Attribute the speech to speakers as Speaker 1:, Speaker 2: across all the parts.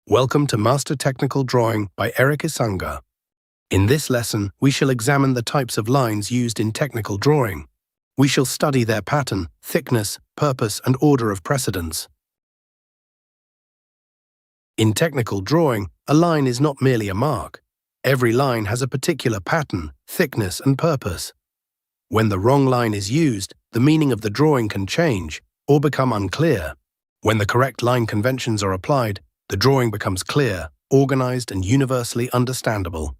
Speaker 1: Welcome to Master Technical Drawing by Eric Isanga. In this lesson, we shall examine the types of lines used in technical drawing. We shall study their pattern, thickness, purpose, and order of precedence. In technical drawing, a line is not merely a mark. Every line has a particular pattern, thickness, and purpose. When the wrong line is used, the meaning of the drawing can change or become unclear. When the correct line conventions are applied, the drawing becomes clear, organized, and universally understandable.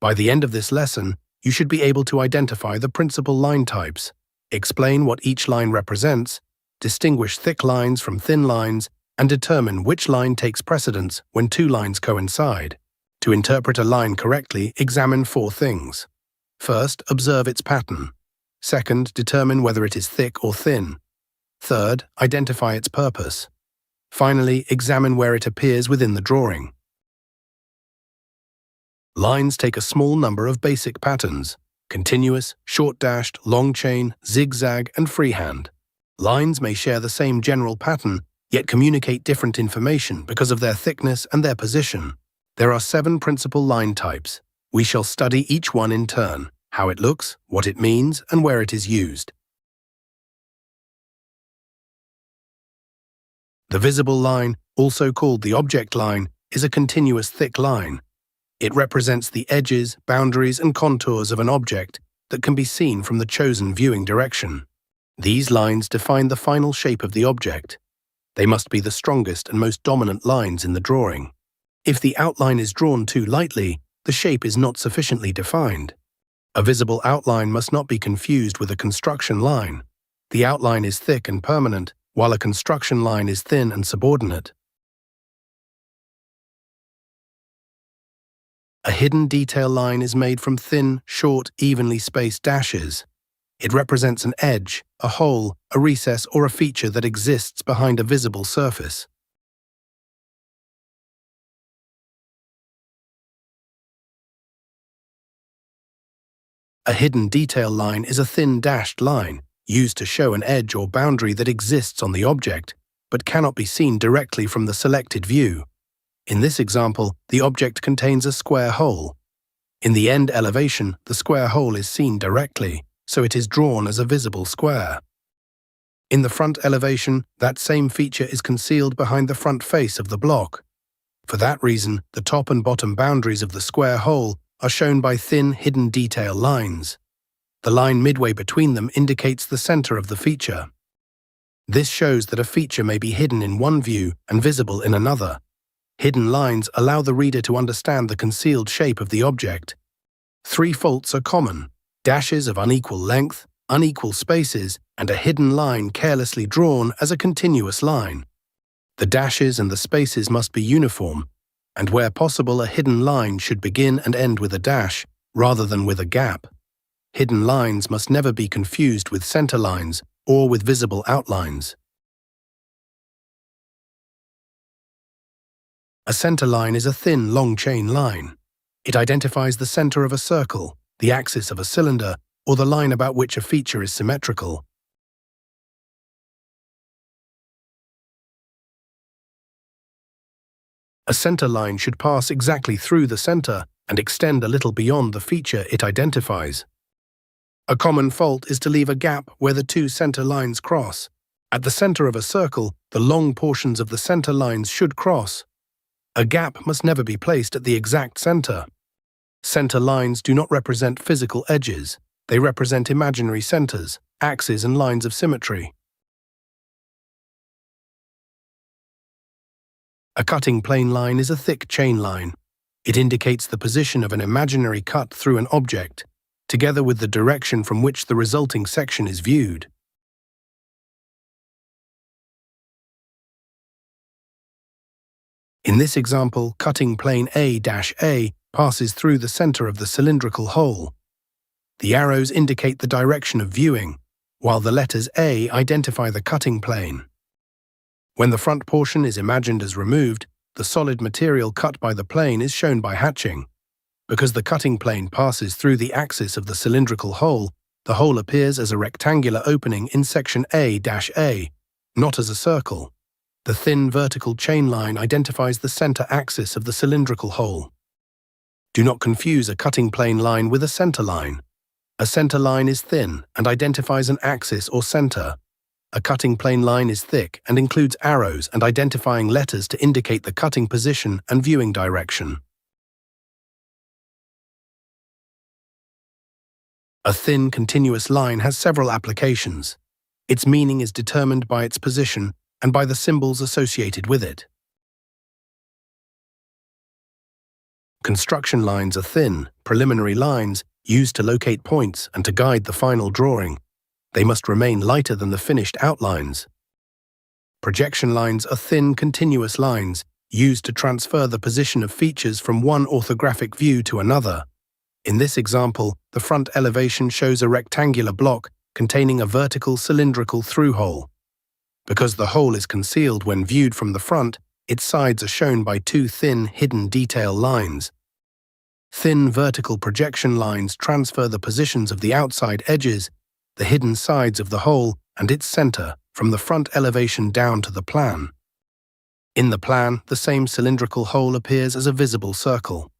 Speaker 1: By the end of this lesson, you should be able to identify the principal line types, explain what each line represents, distinguish thick lines from thin lines, and determine which line takes precedence when two lines coincide. To interpret a line correctly, examine four things. First, observe its pattern. Second, determine whether it is thick or thin. Third, identify its purpose. Finally, examine where it appears within the drawing. Lines take a small number of basic patterns: continuous, short-dashed, long chain, zigzag, and freehand. Lines may share the same general pattern, yet communicate different information because of their thickness and their position. There are 7 principal line types. We shall study each one in turn, how it looks, what it means, and where it is used. The visible line, also called the object line, is a continuous thick line. It represents the edges, boundaries, and contours of an object that can be seen from the chosen viewing direction. These lines define the final shape of the object. They must be the strongest and most dominant lines in the drawing. If the outline is drawn too lightly, the shape is not sufficiently defined. A visible outline must not be confused with a construction line. The outline is thick and permanent, while a construction line is thin and subordinate. A hidden detail line is made from thin, short, evenly spaced dashes. It represents an edge, a hole, a recess, or a feature that exists behind a visible surface. A hidden detail line is a thin dashed line, used to show an edge or boundary that exists on the object, but cannot be seen directly from the selected view. In this example, the object contains a square hole. In the end elevation, the square hole is seen directly, so it is drawn as a visible square. In the front elevation, that same feature is concealed behind the front face of the block. For that reason, the top and bottom boundaries of the square hole are shown by thin, hidden detail lines. The line midway between them indicates the center of the feature. This shows that a feature may be hidden in one view and visible in another. Hidden lines allow the reader to understand the concealed shape of the object. 3 faults are common: dashes of unequal length, unequal spaces, and a hidden line carelessly drawn as a continuous line. The dashes and the spaces must be uniform, and where possible a hidden line should begin and end with a dash, rather than with a gap. Hidden lines must never be confused with center lines or with visible outlines. A center line is a thin, long chain line. It identifies the center of a circle, the axis of a cylinder, or the line about which a feature is symmetrical. A center line should pass exactly through the center and extend a little beyond the feature it identifies. A common fault is to leave a gap where the 2 center lines cross. At the center of a circle, the long portions of the center lines should cross. A gap must never be placed at the exact center. Center lines do not represent physical edges. They represent imaginary centers, axes, and lines of symmetry. A cutting plane line is a thick chain line. It indicates the position of an imaginary cut through an object, together with the direction from which the resulting section is viewed. In this example, cutting plane A-A passes through the center of the cylindrical hole. The arrows indicate the direction of viewing, while the letters A identify the cutting plane. When the front portion is imagined as removed, the solid material cut by the plane is shown by hatching. Because the cutting plane passes through the axis of the cylindrical hole, the hole appears as a rectangular opening in section A-A, not as a circle. The thin vertical chain line identifies the center axis of the cylindrical hole. Do not confuse a cutting plane line with a center line. A center line is thin and identifies an axis or center. A cutting plane line is thick and includes arrows and identifying letters to indicate the cutting position and viewing direction. A thin, continuous line has several applications. Its meaning is determined by its position and by the symbols associated with it. Construction lines are thin, preliminary lines used to locate points and to guide the final drawing. They must remain lighter than the finished outlines. Projection lines are thin, continuous lines used to transfer the position of features from one orthographic view to another. In this example, the front elevation shows a rectangular block containing a vertical cylindrical through hole. Because the hole is concealed when viewed from the front, its sides are shown by two thin, hidden detail lines. Thin vertical projection lines transfer the positions of the outside edges, the hidden sides of the hole, and its center from the front elevation down to the plan. In the plan, the same cylindrical hole appears as a visible circle.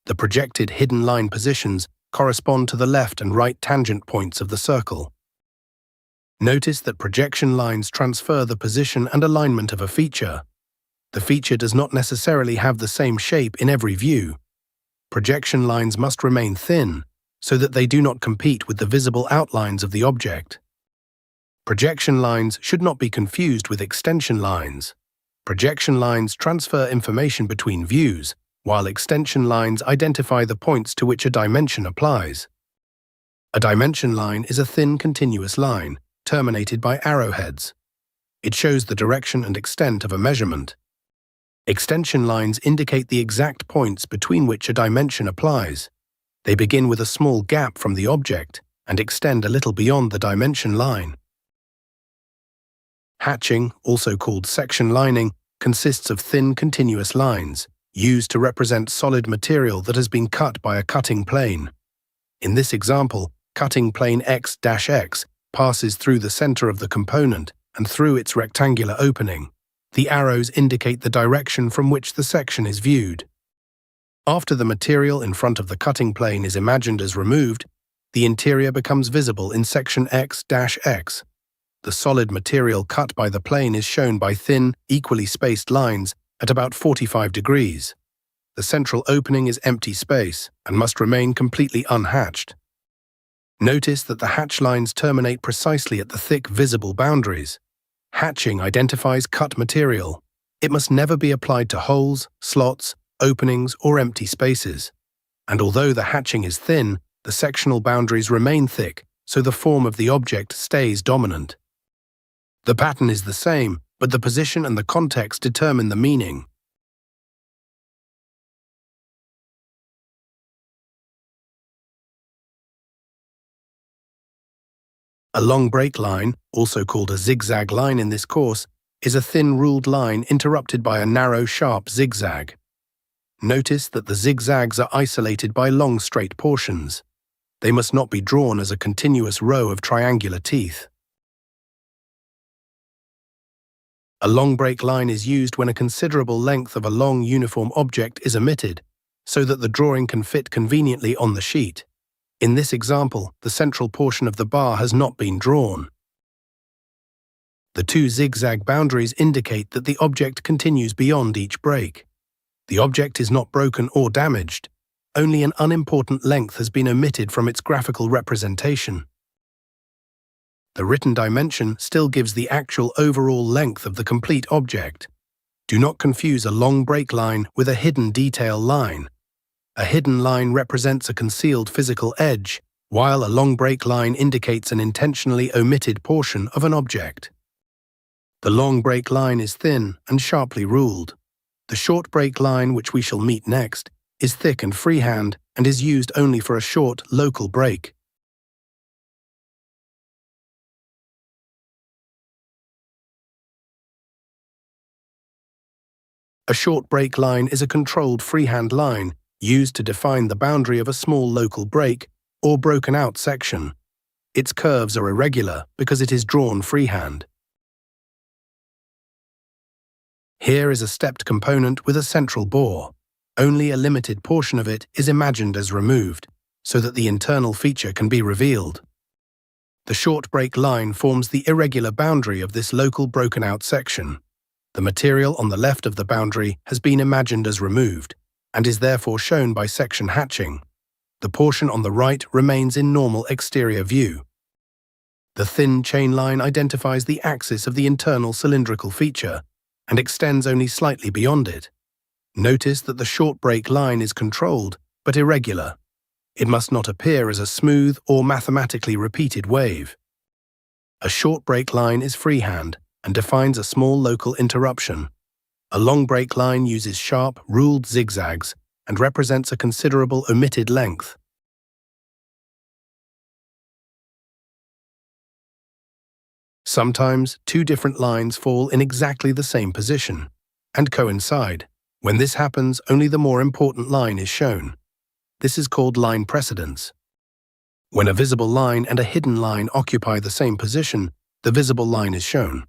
Speaker 1: The projected hidden line positions correspond to the left and right tangent points of the circle. Notice that projection lines transfer the position and alignment of a feature. The feature does not necessarily have the same shape in every view. Projection lines must remain thin, so that they do not compete with the visible outlines of the object. Projection lines should not be confused with extension lines. Projection lines transfer information between views, while extension lines identify the points to which a dimension applies. A dimension line is a thin, continuous line, terminated by arrowheads. It shows the direction and extent of a measurement. Extension lines indicate the exact points between which a dimension applies. They begin with a small gap from the object and extend a little beyond the dimension line. Hatching, also called section lining, consists of thin, continuous lines, used to represent solid material that has been cut by a cutting plane. In this example, cutting plane X-X passes through the center of the component and through its rectangular opening. The arrows indicate the direction from which the section is viewed. After the material in front of the cutting plane is imagined as removed, the interior becomes visible in section X-X. The solid material cut by the plane is shown by thin, equally spaced lines at about 45 degrees. The central opening is empty space and must remain completely unhatched. Notice that the hatch lines terminate precisely at the thick, visible boundaries. Hatching identifies cut material. It must never be applied to holes, slots, openings, or empty spaces. And although the hatching is thin, the sectional boundaries remain thick, so the form of the object stays dominant. The pattern is the same, but the position and the context determine the meaning. A long break line, also called a zigzag line in this course, is a thin ruled line interrupted by a narrow, sharp zigzag. Notice that the zigzags are isolated by long, straight portions. They must not be drawn as a continuous row of triangular teeth. A long break line is used when a considerable length of a long, uniform object is omitted, so that the drawing can fit conveniently on the sheet. In this example, the central portion of the bar has not been drawn. The two zigzag boundaries indicate that the object continues beyond each break. The object is not broken or damaged. Only an unimportant length has been omitted from its graphical representation. The written dimension still gives the actual overall length of the complete object. Do not confuse a long break line with a hidden detail line. A hidden line represents a concealed physical edge, while a long break line indicates an intentionally omitted portion of an object. The long break line is thin and sharply ruled. The short break line, which we shall meet next, is thick and freehand and is used only for a short, local break. A short break line is a controlled freehand line used to define the boundary of a small local break or broken out section. Its curves are irregular because it is drawn freehand. Here is a stepped component with a central bore. Only a limited portion of it is imagined as removed, so that the internal feature can be revealed. The short break line forms the irregular boundary of this local broken-out section. The material on the left of the boundary has been imagined as removed, and is therefore shown by section hatching. The portion on the right remains in normal exterior view. The thin chain line identifies the axis of the internal cylindrical feature, and extends only slightly beyond it. Notice that the short break line is controlled, but irregular. It must not appear as a smooth or mathematically repeated wave. A short break line is freehand and defines a small local interruption. A long break line uses sharp, ruled zigzags and represents a considerable omitted length. Sometimes two different lines fall in exactly the same position and coincide. When this happens, only the more important line is shown. This is called line precedence. When a visible line and a hidden line occupy the same position, the visible line is shown.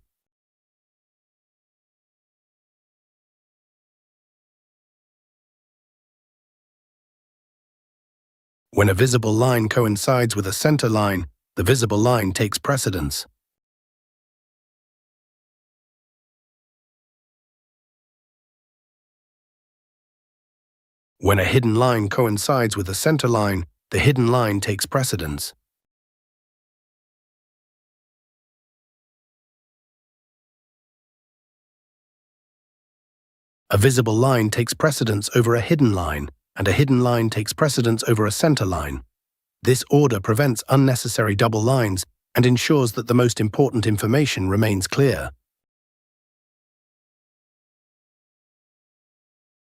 Speaker 1: When a visible line coincides with a center line, the visible line takes precedence. When a hidden line coincides with a center line, the hidden line takes precedence. A visible line takes precedence over a hidden line, and a hidden line takes precedence over a center line. This order prevents unnecessary double lines and ensures that the most important information remains clear.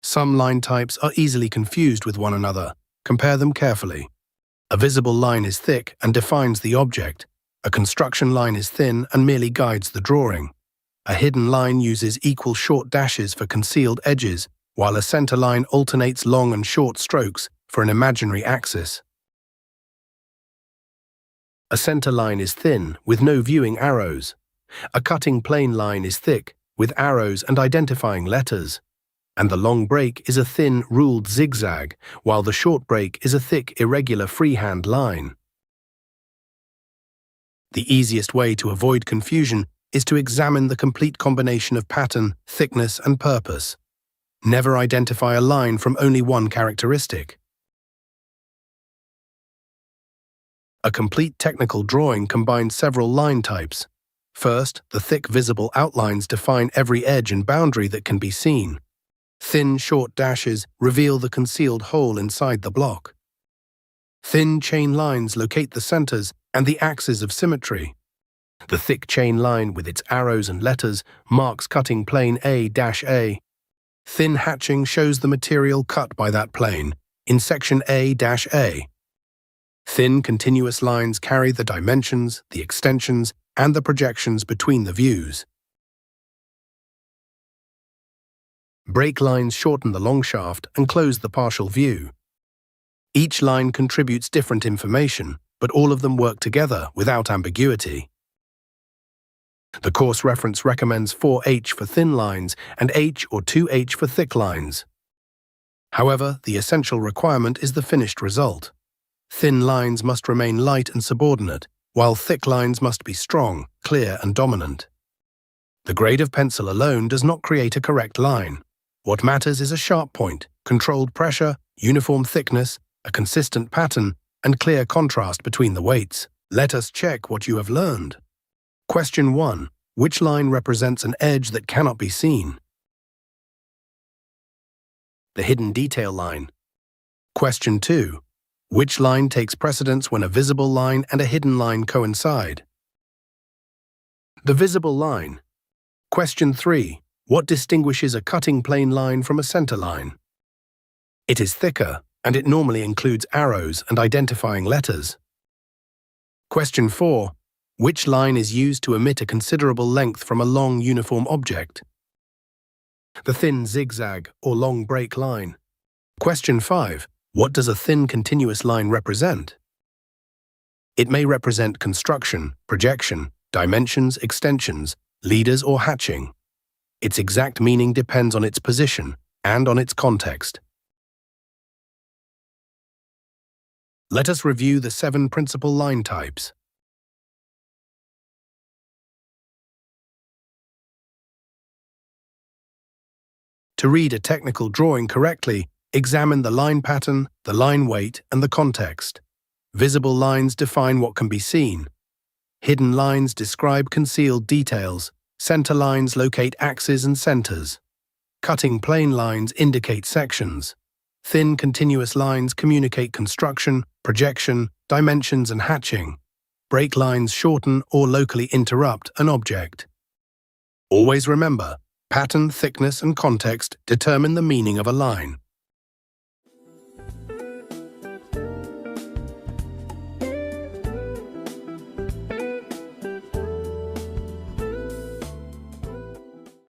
Speaker 1: Some line types are easily confused with one another. Compare them carefully. A visible line is thick and defines the object. A construction line is thin and merely guides the drawing. A hidden line uses equal short dashes for concealed edges, while a center line alternates long and short strokes for an imaginary axis. A center line is thin, with no viewing arrows. A cutting plane line is thick, with arrows and identifying letters. And the long break is a thin, ruled zigzag, while the short break is a thick, irregular freehand line. The easiest way to avoid confusion is to examine the complete combination of pattern, thickness, and purpose. Never identify a line from only one characteristic. A complete technical drawing combines several line types. First, the thick visible outlines define every edge and boundary that can be seen. Thin, short dashes reveal the concealed hole inside the block. Thin chain lines locate the centers and the axes of symmetry. The thick chain line with its arrows and letters marks cutting plane A-A. Thin hatching shows the material cut by that plane in section A-A. Thin continuous lines carry the dimensions, the extensions, and the projections between the views. Break lines shorten the long shaft and close the partial view. Each line contributes different information, but all of them work together without ambiguity. The course reference recommends 4H for thin lines and H or 2H for thick lines. However, the essential requirement is the finished result. Thin lines must remain light and subordinate, while thick lines must be strong, clear, and dominant. The grade of pencil alone does not create a correct line. What matters is a sharp point, controlled pressure, uniform thickness, a consistent pattern, and clear contrast between the weights. Let us check what you have learned. Question 1. Which line represents an edge that cannot be seen? The hidden detail line. Question 2. Which line takes precedence when a visible line and a hidden line coincide? The visible line. Question 3. What distinguishes a cutting plane line from a center line? It is thicker, and it normally includes arrows and identifying letters. Question 4. Which line is used to emit a considerable length from a long uniform object? The thin zigzag or long break line. Question 5. What does a thin continuous line represent? It may represent construction, projection, dimensions, extensions, leaders, or hatching. Its exact meaning depends on its position and on its context. Let us review the 7 principal line types. To read a technical drawing correctly, examine the line pattern, the line weight, and the context. Visible lines define what can be seen. Hidden lines describe concealed details. Center lines locate axes and centers. Cutting plane lines indicate sections. Thin continuous lines communicate construction, projection, dimensions, and hatching. Break lines shorten or locally interrupt an object. Always remember, pattern, thickness, and context determine the meaning of a line.